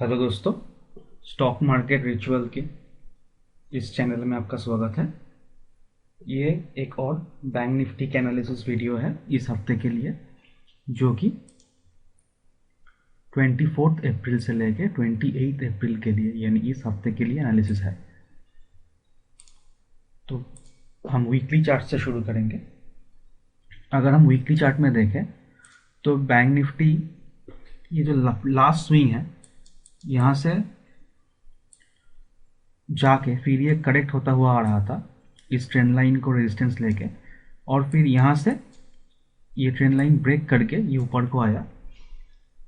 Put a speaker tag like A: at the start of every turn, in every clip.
A: Hello दोस्तों, stock market ritual के इस चैनल में आपका स्वागत है। ये एक और बैंक निफ्टी के एनालिसिस वीडियो है इस हफ्ते के लिए, जो कि 24 अप्रैल से लेके 28 अप्रैल के लिए यानी इस हफ्ते के लिए एनालिसिस है। तो हम वीकली चार्ट से शुरू करेंगे। अगर हम वीकली चार्ट में देखें तो बैंक निफ्टी ये जो लास्ट स्विंग है यहाँ से जाके फिर ये करेक्ट होता हुआ आ रहा था इस ट्रेंड लाइन को रेजिस्टेंस लेके, और फिर यहाँ से ये ट्रेंड लाइन ब्रेक करके ये ऊपर को आया।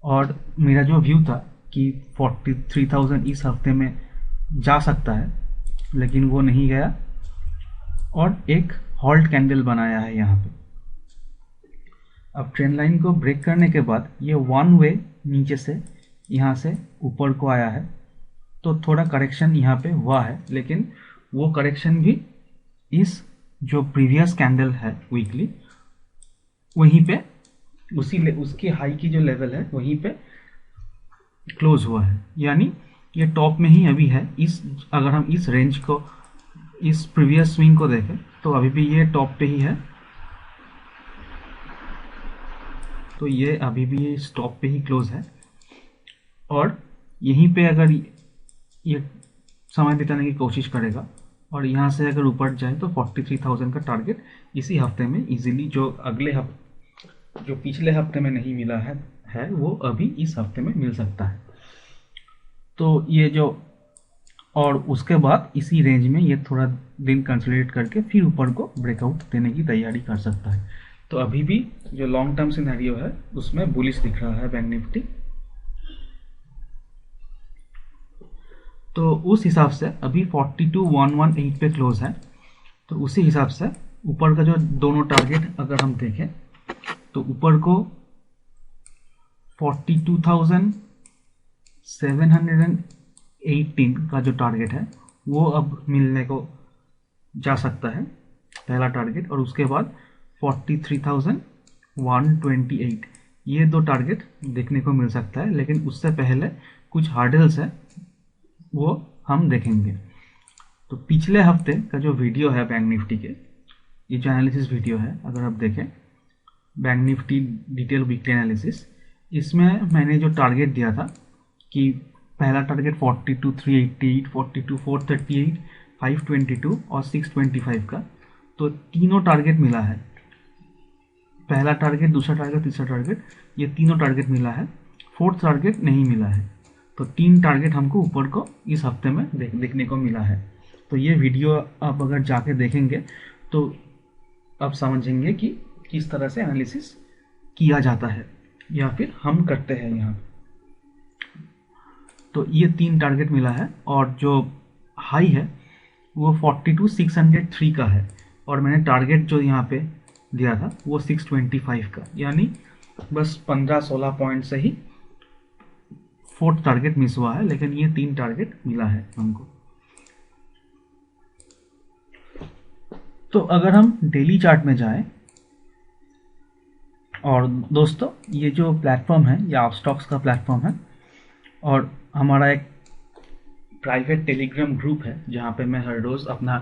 A: और मेरा जो व्यू था कि 43,000 इस हफ्ते में जा सकता है, लेकिन वो नहीं गया और एक हॉल्ट कैंडल बनाया है यहाँ पे। अब ट्रेंड लाइन को ब्रेक करने के बाद ये वन वे नीचे से यहाँ से ऊपर को आया है, तो थोड़ा करेक्शन यहाँ पे हुआ है, लेकिन वो करेक्शन भी इस जो प्रीवियस कैंडल है वीकली वहीं पे उसकी हाई की जो लेवल है वहीं पे क्लोज हुआ है, यानी ये टॉप में ही अभी है। अगर हम इस रेंज को, इस प्रीवियस स्विंग को देखें तो अभी भी ये टॉप पे ही है। तो ये अभी भी ये टॉप पे ही क्लोज है, और यहीं पे अगर ये समय बिताने की कोशिश करेगा और यहाँ से अगर ऊपर जाए तो 43,000 का टारगेट इसी हफ्ते में इजीली, जो पिछले हफ्ते में नहीं मिला है वो अभी इस हफ्ते में मिल सकता है। तो ये जो, और उसके बाद इसी रेंज में ये थोड़ा दिन कंसोलिडेट करके फिर ऊपर को ब्रेकआउट देने की तैयारी कर सकता है। तो अभी भी जो लॉन्ग टर्म सिनेरियो है उसमें बुलिश दिख रहा है बैंक निफ्टी। तो उस हिसाब से अभी 42,118 पे क्लोज है। तो उसी हिसाब से ऊपर का जो दोनों टारगेट अगर हम देखें तो ऊपर को 42,718 का जो टारगेट है वो अब मिलने को जा सकता है, पहला टारगेट। और उसके बाद 43,128 ये दो टारगेट देखने को मिल सकता है, लेकिन उससे पहले कुछ हार्डल्स है वो हम देखेंगे। तो पिछले हफ्ते का जो वीडियो है बैंक निफ्टी के, ये जो एनालिसिस वीडियो है अगर आप देखें, bank Nifty detail weekly analysis, इसमें मैंने जो टारगेट दिया था कि पहला टारगेट 42,388, 42,438, 522 और 625 का, तो तीनों टारगेट मिला है। पहला टारगेट, दूसरा टारगेट, तीसरा टारगेट, ये तीनों टारगेट मिला है। फोर्थ टारगेट नहीं मिला है। तो 3 टारगेट हमको ऊपर को इस हफ्ते में देखने को मिला है। तो ये वीडियो आप अगर जाके देखेंगे तो आप समझेंगे कि किस तरह से एनालिसिस किया जाता है या फिर हम करते हैं यहाँ। तो ये 3 टारगेट मिला है, और जो हाई है वो 42,603 का है, और मैंने टारगेट जो यहाँ पे दिया था वो 625 का, यानी बस 15-16 पॉइंट से ही फोर्थ टारगेट मिस हुआ है, लेकिन ये 3 टारगेट मिला है हमको। तो अगर हम डेली चार्ट में जाएं, और दोस्तों ये जो प्लेटफॉर्म है ये अपस्टॉक्स का प्लेटफॉर्म है, और हमारा एक प्राइवेट टेलीग्राम ग्रुप है जहाँ पे मैं हर रोज़ अपना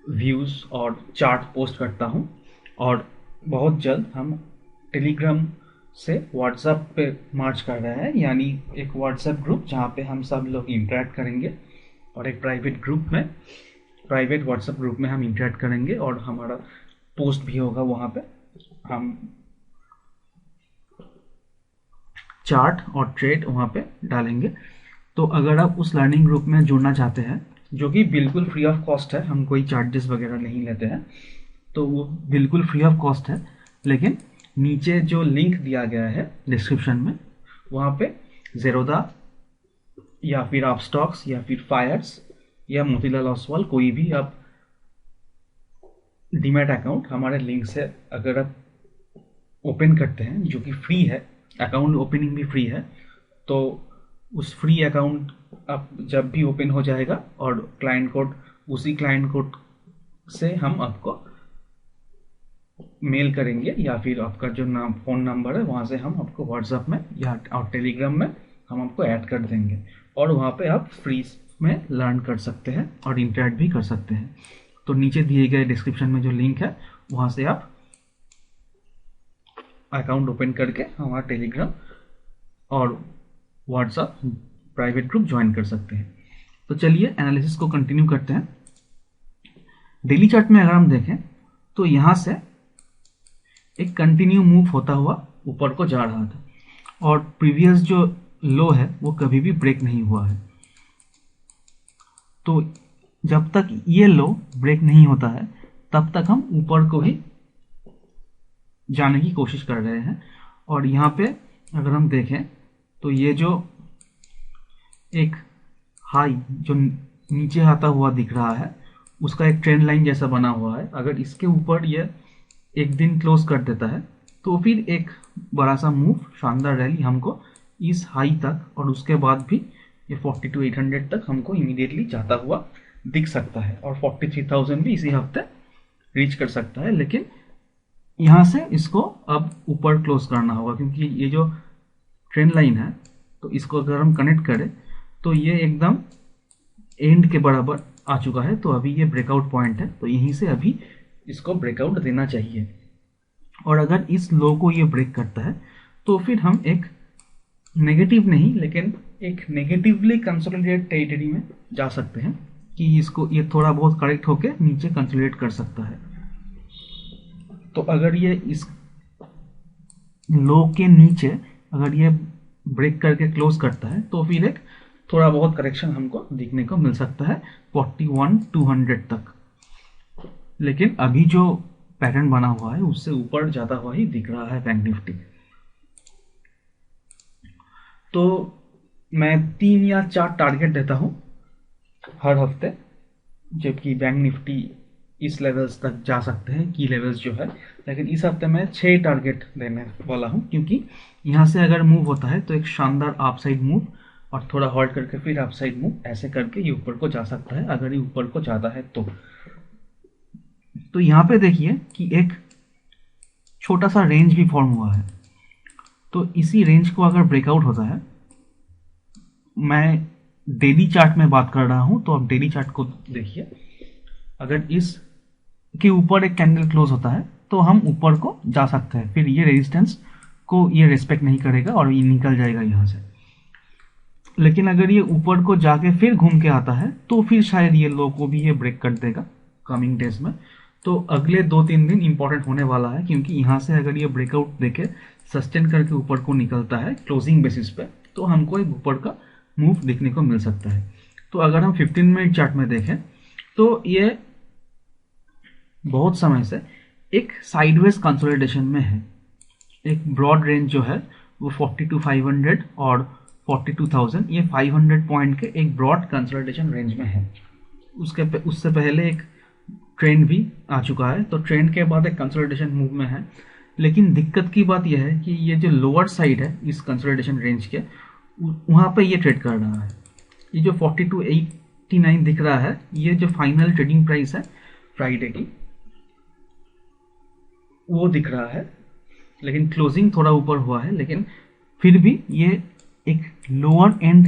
A: व्यूज़ और चार्ट पोस्ट करता हूँ। और बहुत जल्द हम टेलीग्राम से व्हाट्सएप पे मार्च कर रहे हैं, यानी एक व्हाट्सएप ग्रुप जहाँ पे हम सब लोग इंटरेक्ट करेंगे, और एक प्राइवेट व्हाट्सएप ग्रुप में हम इंटरेक्ट करेंगे, और हमारा पोस्ट भी होगा वहाँ पे। हम चार्ट और ट्रेड वहाँ पे डालेंगे। तो अगर आप उस लर्निंग ग्रुप में जुड़ना चाहते हैं, जो कि बिल्कुल फ्री ऑफ कॉस्ट है, हम कोई चार्जेस वगैरह नहीं लेते हैं, तो वो बिल्कुल फ्री ऑफ कॉस्ट है, लेकिन नीचे जो लिंक दिया गया है डिस्क्रिप्शन में, वहाँ पे ज़ेरोधा या फिर अपस्टॉक्स या फिर फायर्स या मोतीलाल ओसवाल कोई भी आप डीमैट अकाउंट हमारे लिंक से अगर आप ओपन करते हैं, जो कि फ्री है, अकाउंट ओपनिंग भी फ्री है, तो उस फ्री अकाउंट आप जब भी ओपन हो जाएगा, और उसी क्लाइंट कोड से हम आपको मेल करेंगे, या फिर आपका जो फ़ोन नंबर है वहाँ से हम आपको व्हाट्सएप में या और टेलीग्राम में हम आपको ऐड कर देंगे और वहाँ पे आप फ्री में लर्न कर सकते हैं और इंटरेक्ट भी कर सकते हैं। तो नीचे दिए गए डिस्क्रिप्शन में जो लिंक है वहाँ से आप अकाउंट ओपन करके हमारा टेलीग्राम और व्हाट्सएप प्राइवेट ग्रुप ज्वाइन कर सकते हैं। तो चलिए एनालिसिस को कंटिन्यू करते हैं। डेली चार्ट में अगर हम देखें तो यहाँ से एक कंटिन्यू मूव होता हुआ ऊपर को जा रहा था और प्रीवियस जो लो है वो कभी भी ब्रेक नहीं हुआ है। तो जब तक ये लो ब्रेक नहीं होता है तब तक हम ऊपर को ही जाने की कोशिश कर रहे हैं। और यहाँ पे अगर हम देखें तो ये जो एक हाई जो नीचे आता हुआ दिख रहा है उसका एक ट्रेंड लाइन जैसा बना हुआ है, अगर इसके ऊपर ये एक दिन क्लोज कर देता है तो फिर एक बड़ा सा मूव, शानदार रैली हमको इस हाई तक और उसके बाद भी ये 42,800 तक हमको इमीडिएटली जाता हुआ दिख सकता है और 43,000 भी इसी हफ्ते रीच कर सकता है। लेकिन यहाँ से इसको अब ऊपर क्लोज करना होगा क्योंकि ये जो ट्रेंड लाइन है तो इसको अगर हम कनेक्ट करें तो ये एकदम एंड के बराबर आ चुका है। तो अभी ये ब्रेकआउट पॉइंट है, तो यहीं से अभी इसको ब्रेकआउट देना चाहिए। और अगर इस लो को ये ब्रेक करता है तो फिर हम एक नेगेटिव नहीं लेकिन एक नेगेटिवली कंसोलिडेटेड टेरिटरी में जा सकते हैं कि इसको ये थोड़ा बहुत करेक्ट होके नीचे कंसोलिडेट कर सकता है। तो अगर ये इस लो के नीचे अगर ये ब्रेक करके क्लोज करता है तो फिर एक थोड़ा बहुत करेक्शन हमको दिखने को मिल सकता है 41,200 तक। लेकिन अभी जो पैटर्न बना हुआ है उससे ऊपर जाता हुआ ही दिख रहा है बैंक निफ्टी। तो मैं 3 या 4 टारगेट देता हूं हर हफ्ते, जबकि बैंक निफ्टी इस लेवल्स तक जा सकते हैं की लेवल्स जो है। लेकिन इस हफ्ते मैं 6 टारगेट देने वाला हूं क्योंकि यहाँ से अगर मूव होता है तो एक शानदार अपसाइड मूव और थोड़ा हॉल्ट करके फिर अपसाइड मूव, ऐसे करके ये ऊपर को जा सकता है अगर ये ऊपर को जाता है तो यहाँ पे देखिए कि एक छोटा सा रेंज भी फॉर्म हुआ है। तो इसी रेंज को अगर ब्रेकआउट होता है, मैं डेली चार्ट में बात कर रहा हूं तो आप डेली चार्ट को देखिए, अगर इस के ऊपर एक कैंडल क्लोज होता है तो हम ऊपर को जा सकते हैं। फिर ये रेजिस्टेंस को ये रिस्पेक्ट नहीं करेगा और ये निकल जाएगा यहाँ से। लेकिन अगर ये ऊपर को जाके फिर घूम के आता है तो फिर शायद ये लो को भी ये ब्रेक कर देगा कमिंग डेज में। तो अगले 2-3 दिन इंपॉर्टेंट होने वाला है क्योंकि यहाँ से अगर ये ब्रेकआउट देके सस्टेन करके ऊपर को निकलता है क्लोजिंग बेसिस पे तो हमको एक ऊपर का मूव देखने को मिल सकता है। तो अगर हम 15 मिनट चार्ट में देखें तो ये बहुत समय से एक साइडवेज कंसोलिडेशन में है। एक ब्रॉड रेंज जो है वो 42,500 और 42,000, ये 500 पॉइंट के एक ब्रॉड कंसोलिडेशन रेंज में है। उससे पहले एक ट्रेंड भी आ चुका है, तो ट्रेंड के बाद एक कंसोलिडेशन मूव में है। लेकिन दिक्कत की बात यह है कि ये जो लोअर साइड है इस कंसोलिडेशन रेंज के, वहाँ पे ये ट्रेड कर रहा है। ये जो 42,889 दिख रहा है, ये जो फाइनल ट्रेडिंग प्राइस है फ्राइडे की, वो दिख रहा है। लेकिन क्लोजिंग थोड़ा ऊपर हुआ है, लेकिन फिर भी ये एक लोअर एंड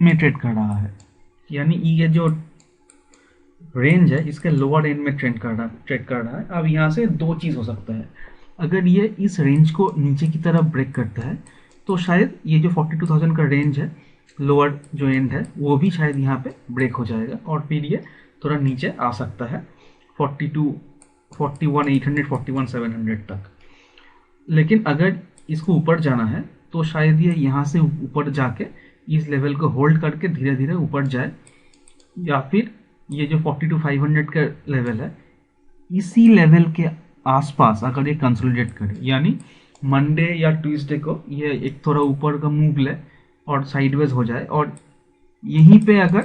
A: में ट्रेड कर रहा है। यानी ये जो रेंज है इसके लोअर एंड में ट्रेड कर रहा है। अब यहाँ से दो चीज़ हो सकता है, अगर ये इस रेंज को नीचे की तरफ ब्रेक करता है तो शायद ये जो 42,000 का रेंज है, लोअर जो एंड है, वो भी शायद यहाँ पे ब्रेक हो जाएगा और फिर ये थोड़ा नीचे आ सकता है 41,800 41,700 तक। लेकिन अगर इसको ऊपर जाना है तो शायद ये यहाँ से ऊपर जाके इस लेवल को होल्ड करके धीरे धीरे ऊपर जाए, या फिर ये जो 42,500 का लेवल है इसी लेवल के आसपास अगर ये कंसोलिडेट करे, यानी मंडे या ट्यूसडे को ये एक थोड़ा ऊपर का मूव ले और साइडवेज हो जाए, और यहीं पे अगर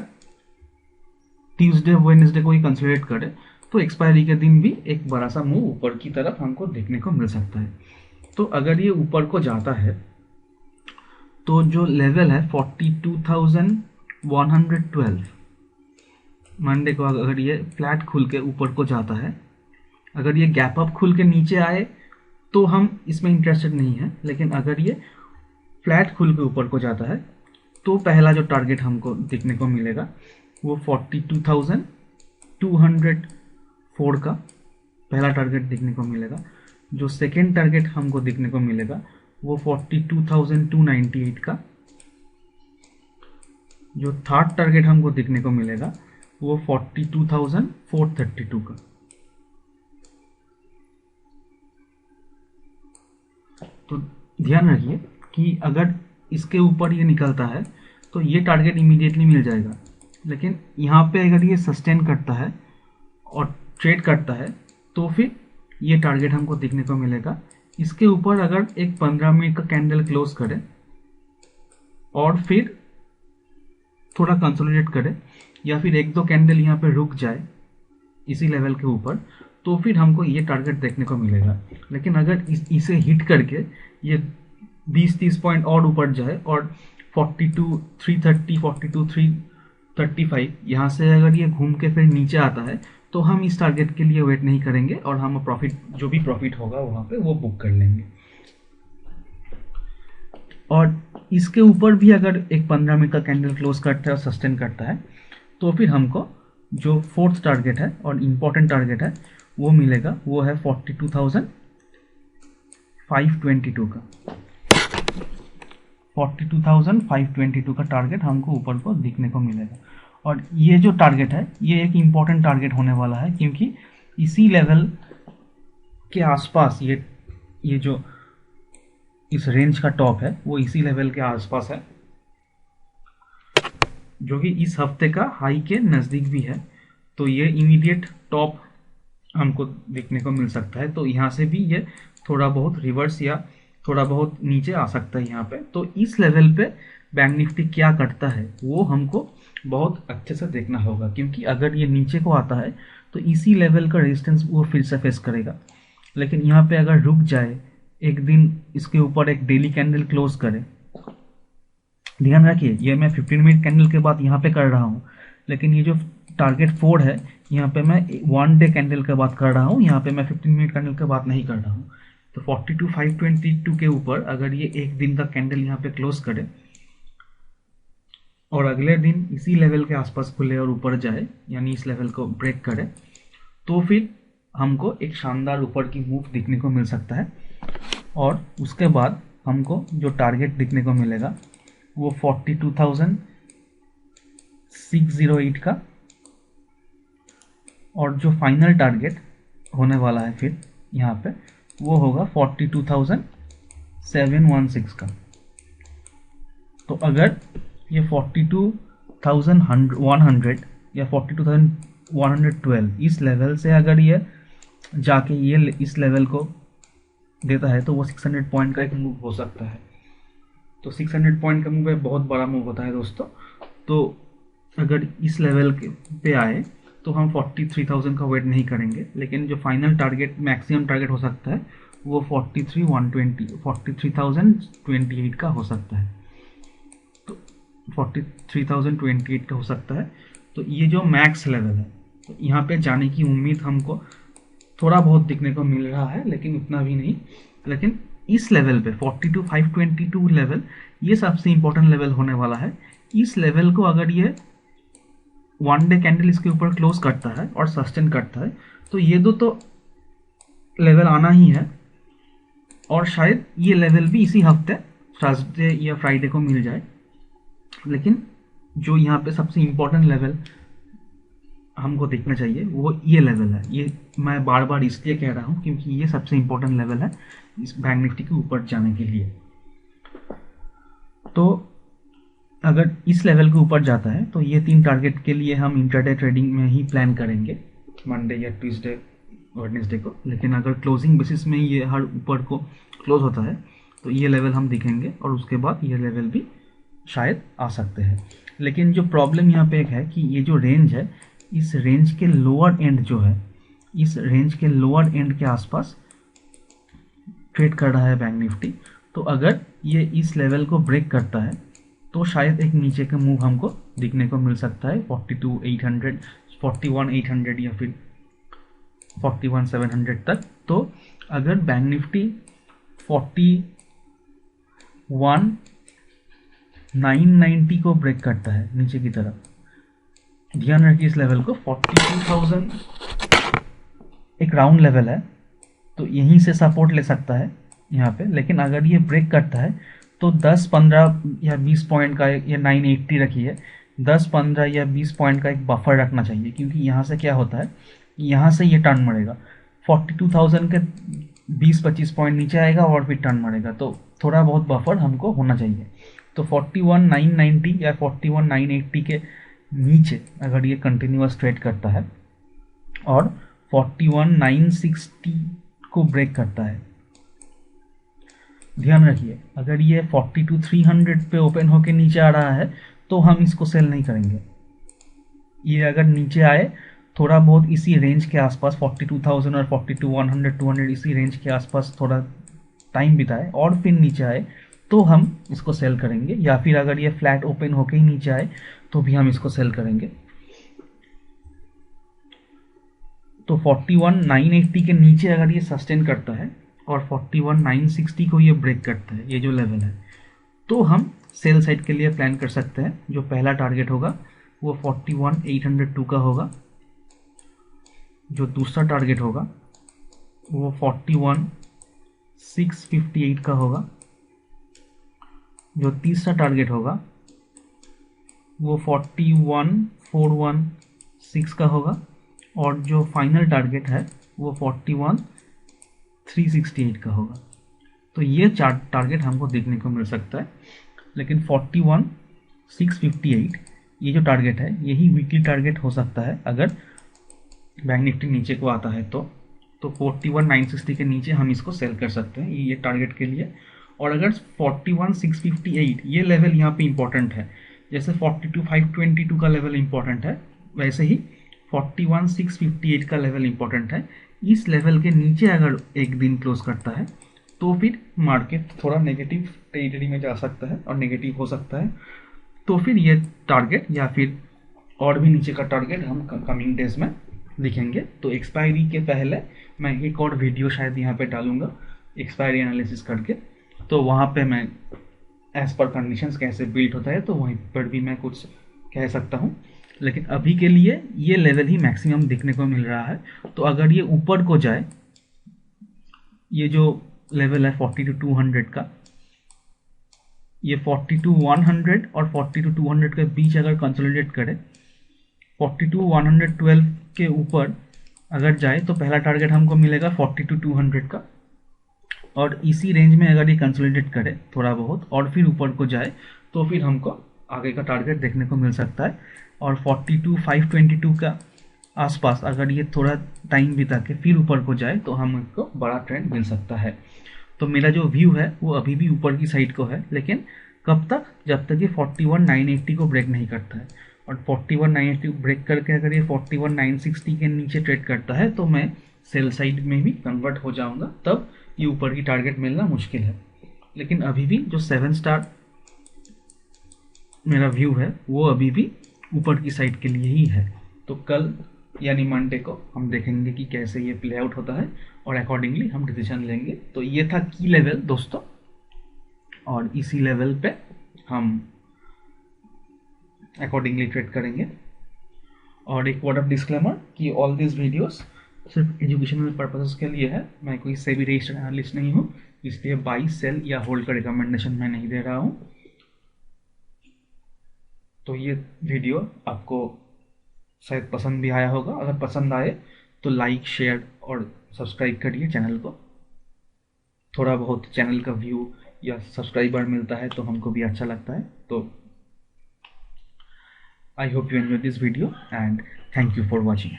A: ट्यूसडे वेडनेसडे को ही कंसोलिडेट करे तो एक्सपायरी के दिन भी एक बड़ा सा मूव ऊपर की तरफ हमको देखने को मिल सकता है। तो अगर ये ऊपर को जाता है तो जो लेवल है 42,112, मंडे को अगर ये फ्लैट खुल के ऊपर को जाता है, अगर ये गैप अप खुल के नीचे आए तो हम इसमें इंटरेस्टेड नहीं है। लेकिन अगर ये फ्लैट खुल के ऊपर को जाता है तो पहला जो टारगेट हमको देखने को मिलेगा वो 42,204 का पहला टारगेट देखने को मिलेगा। जो सेकेंड टारगेट हमको देखने को मिलेगा वो 42,298 का। जो थर्ड टारगेट हमको देखने को मिलेगा वो 42,432 का। तो ध्यान रखिए कि अगर इसके ऊपर ये निकलता है तो ये टारगेट इमीडिएटली मिल जाएगा, लेकिन यहाँ पे अगर ये सस्टेन करता है और ट्रेड करता है तो फिर ये टारगेट हमको देखने को मिलेगा। इसके ऊपर अगर एक 15 मिनट का कैंडल क्लोज करे और फिर थोड़ा कंसोलिडेट करे या फिर एक दो कैंडल यहाँ पे रुक जाए इसी लेवल के ऊपर तो फिर हमको ये टारगेट देखने को मिलेगा। लेकिन अगर इसे हिट करके ये 20-30 पॉइंट और ऊपर जाए और 42,330 42,335 यहाँ से अगर ये घूम के फिर नीचे आता है तो हम इस टारगेट के लिए वेट नहीं करेंगे और हम प्रॉफिट जो भी प्रॉफिट होगा वहाँ पे वो बुक कर लेंगे। और इसके ऊपर भी अगर एक 15 मिनट का कैंडल क्लोज करता है और सस्टेन करता है तो फिर हमको जो फोर्थ टारगेट है और इम्पोर्टेंट टारगेट है वो मिलेगा, वो है 42,522 का। 42,522 का टारगेट हमको ऊपर को दिखने को मिलेगा। और ये जो टारगेट है ये एक इम्पोर्टेंट टारगेट होने वाला है क्योंकि इसी लेवल के आसपास ये जो इस रेंज का टॉप है वो इसी लेवल के आसपास है, जो कि इस हफ्ते का हाई के नज़दीक भी है। तो ये इमीडिएट टॉप हमको देखने को मिल सकता है। तो यहाँ से भी ये थोड़ा बहुत रिवर्स या थोड़ा बहुत नीचे आ सकता है यहाँ पे। तो इस लेवल पे बैंक निफ्टी क्या करता है वो हमको बहुत अच्छे से देखना होगा, क्योंकि अगर ये नीचे को आता है तो इसी लेवल का रेजिस्टेंस वो फिर से फेस करेगा। लेकिन यहाँ पे अगर रुक जाए, एक दिन इसके ऊपर एक डेली कैंडल क्लोज करे, ध्यान रखिए ये मैं 15 मिनट कैंडल के बाद यहाँ पे कर रहा हूँ, लेकिन ये जो टारगेट 4 है यहाँ पे मैं 1 डे कैंडल के बाद कर रहा हूँ, यहाँ पे मैं 15 मिनट कैंडल के बाद नहीं कर रहा हूँ। तो 42,522 के ऊपर अगर ये एक दिन का कैंडल यहाँ पे क्लोज करे और अगले दिन इसी लेवल के आसपास खुले और ऊपर जाए, यानी इस लेवल को ब्रेक करे, तो फिर हमको एक शानदार ऊपर की मूव दिखने को मिल सकता है। और उसके बाद हमको जो टारगेट दिखने को मिलेगा वो 42,608 का, और जो फाइनल टारगेट होने वाला है फिर यहाँ पे वो होगा 42,716 का। तो अगर ये 42,100 या 42,112 इस लेवल से अगर ये जाके ये इस लेवल को देता है तो वो 600 पॉइंट का एक मूव हो सकता है। तो 600 पॉइंट का मूव बहुत बड़ा मूव होता है दोस्तों। तो अगर इस लेवल पे आए तो हम 43,000 का वेट नहीं करेंगे, लेकिन जो फाइनल टारगेट मैक्सिमम टारगेट हो सकता है वो 43,028 का हो सकता है। तो 43,028 का हो सकता है। तो ये जो मैक्स लेवल है, तो यहाँ पे जाने की उम्मीद हमको थोड़ा बहुत दिखने को मिल रहा है, लेकिन उतना भी नहीं। लेकिन इस लेवल पे 42,522 लेवल ये सबसे इंपॉर्टेंट लेवल होने वाला है। इस लेवल को अगर ये 1 डे कैंडल इसके ऊपर क्लोज करता है और सस्टेन करता है तो ये दो तो लेवल आना ही है, और शायद ये लेवल भी इसी हफ्ते थर्सडे या फ्राइडे को मिल जाए। लेकिन जो यहाँ पे सबसे इम्पोर्टेंट लेवल हमको देखना चाहिए वो ये लेवल है। ये मैं बार बार इसलिए कह रहा हूँ क्योंकि ये सबसे इम्पोर्टेंट लेवल है इस बैंक निफ्टी के ऊपर जाने के लिए। तो अगर इस लेवल के ऊपर जाता है तो ये 3 टारगेट के लिए हम इंट्राडे ट्रेडिंग में ही प्लान करेंगे, मंडे या ट्यूसडे वेडनेसडे को। लेकिन अगर क्लोजिंग बेसिस में ये हर ऊपर को क्लोज होता है तो ये लेवल हम दिखेंगे और उसके बाद ये लेवल भी शायद आ सकते हैं। लेकिन जो प्रॉब्लम यहाँ पे एक है कि ये जो रेंज है, इस रेंज के लोअर एंड जो है, इस रेंज के लोअर एंड के आसपास ट्रेड कर रहा है बैंक निफ्टी। तो अगर ये इस लेवल को ब्रेक करता है तो शायद एक नीचे का मूव हमको दिखने को मिल सकता है 42,800, 41,800 या फिर 41,700 तक। तो अगर बैंक निफ्टी 41 990 को ब्रेक करता है नीचे की तरफ, ध्यान रखिए इस लेवल को। 42,000 एक राउंड लेवल है, तो यहीं से सपोर्ट ले सकता है यहाँ पे, लेकिन अगर ये ब्रेक करता है तो 10, 15 या 20 पॉइंट का, ये 980 रखी है, 10, 15 या 20 पॉइंट का एक बफर रखना चाहिए, क्योंकि यहाँ से क्या होता है, यहाँ से ये टर्न मरेगा 42,000 के 20-25 पॉइंट नीचे आएगा और फिर टर्न मरेगा, तो थोड़ा बहुत बफर हमको होना चाहिए। तो 41,990 या 41,980 के नीचे अगर ये कंटिन्यूअस ट्रेड करता है और 41,960 को ब्रेक करता है, ध्यान रखिए अगर ये 42,300 पे ओपन होके नीचे आ रहा है तो हम इसको सेल नहीं करेंगे। ये अगर नीचे आए थोड़ा बहुत इसी रेंज के आसपास 42,000 और 42,100 200 इसी रेंज के आसपास थोड़ा टाइम बिताए और फिर नीचे आए तो हम इसको सेल करेंगे, या फिर अगर ये फ्लैट ओपन होके ही नीचे आए तो भी हम इसको सेल करेंगे। तो 41,980 के नीचे अगर ये सस्टेन करता है और 41,960 को ये ब्रेक करता है, ये जो लेवल है, तो हम सेल साइड के लिए प्लान कर सकते हैं। जो पहला टारगेट होगा वो 41,802 का होगा, जो दूसरा टारगेट होगा वो 41,658 का होगा, जो तीसरा टारगेट होगा वो 41,416 का होगा, और जो फाइनल टारगेट है वो 41,368 का होगा। तो ये चार टारगेट हमको देखने को मिल सकता है, लेकिन 41,658 ये जो टारगेट है यही वीकली टारगेट हो सकता है अगर बैंक निफ्टी नीचे को आता है तो 41,960 के नीचे हम इसको सेल कर सकते हैं ये टारगेट के लिए। और अगर 41,658 ये लेवल यहाँ पे इंपॉर्टेंट है, जैसे 42,522 का लेवल इंपॉर्टेंट है, वैसे ही 41,658 का लेवल इंपॉर्टेंट है। इस लेवल के नीचे अगर एक दिन क्लोज करता है तो फिर मार्केट थोड़ा नेगेटिव टेरिटरी में जा सकता है और नेगेटिव हो सकता है, तो फिर ये टारगेट या फिर और भी नीचे का टारगेट हम कमिंग डेज में दिखेंगे। तो एक्सपायरी के पहले मैं एक और वीडियो शायद यहाँ पे डालूंगा एक्सपायरी एनालिसिस करके, तो वहाँ पे मैं एज पर कंडीशंस कैसे बिल्ड होता है तो वहीं पर भी मैं कुछ कह सकता हूँ, लेकिन अभी के लिए ये लेवल ही मैक्सिमम देखने को मिल रहा है। तो अगर ये ऊपर को जाए, ये जो लेवल है 42,200 का, ये 42,100 और 42,200 के बीच अगर कंसोलिडेट करे, 42,112 के ऊपर अगर जाए तो पहला टारगेट हमको मिलेगा 42,200 का, और इसी रेंज में अगर ये कंसोलिडेट करे थोड़ा बहुत और फिर ऊपर को जाए तो फिर हमको आगे का टारगेट देखने को मिल सकता है। और 42,522 का आसपास अगर ये थोड़ा टाइम बिता के फिर ऊपर को जाए तो हमको बड़ा ट्रेंड मिल सकता है। तो मेरा जो व्यू है वो अभी भी ऊपर की साइड को है, लेकिन कब तक, जब तक ये 41,980 को ब्रेक नहीं करता है। और 41,980 ब्रेक करके अगर ये 41,960 के नीचे ट्रेड करता है तो मैं सेल साइड में भी कन्वर्ट हो जाऊंगा, तब ये ऊपर की टारगेट मिलना मुश्किल है। लेकिन अभी भी जो 7 स्टार मेरा व्यू है वो अभी भी ऊपर की साइड के लिए ही है। तो कल यानी मंडे को हम देखेंगे कि कैसे ये प्ले आउट होता है और अकॉर्डिंगली हम डिसीजन लेंगे। तो ये था की लेवल दोस्तों, और इसी लेवल पे हम अकॉर्डिंगली ट्रेड करेंगे। और एक वर्ड ऑफ डिस्क्लेमर कि ऑल दिस वीडियोस सिर्फ एजुकेशनल पर्पसेस के लिए है, मैं कोई सेबी रजिस्टर्ड एनालिस्ट नहीं हूँ, इसलिए बाई सेल या होल्ड का रिकमेंडेशन मैं नहीं दे रहा हूँ। तो ये वीडियो आपको शायद पसंद भी आया होगा, अगर पसंद आए तो लाइक, शेयर और सब्सक्राइब करिए चैनल को। थोड़ा बहुत चैनल का व्यू या सब्सक्राइबर मिलता है तो हमको भी अच्छा लगता है। तो I hope you enjoy this video and thank you for watching.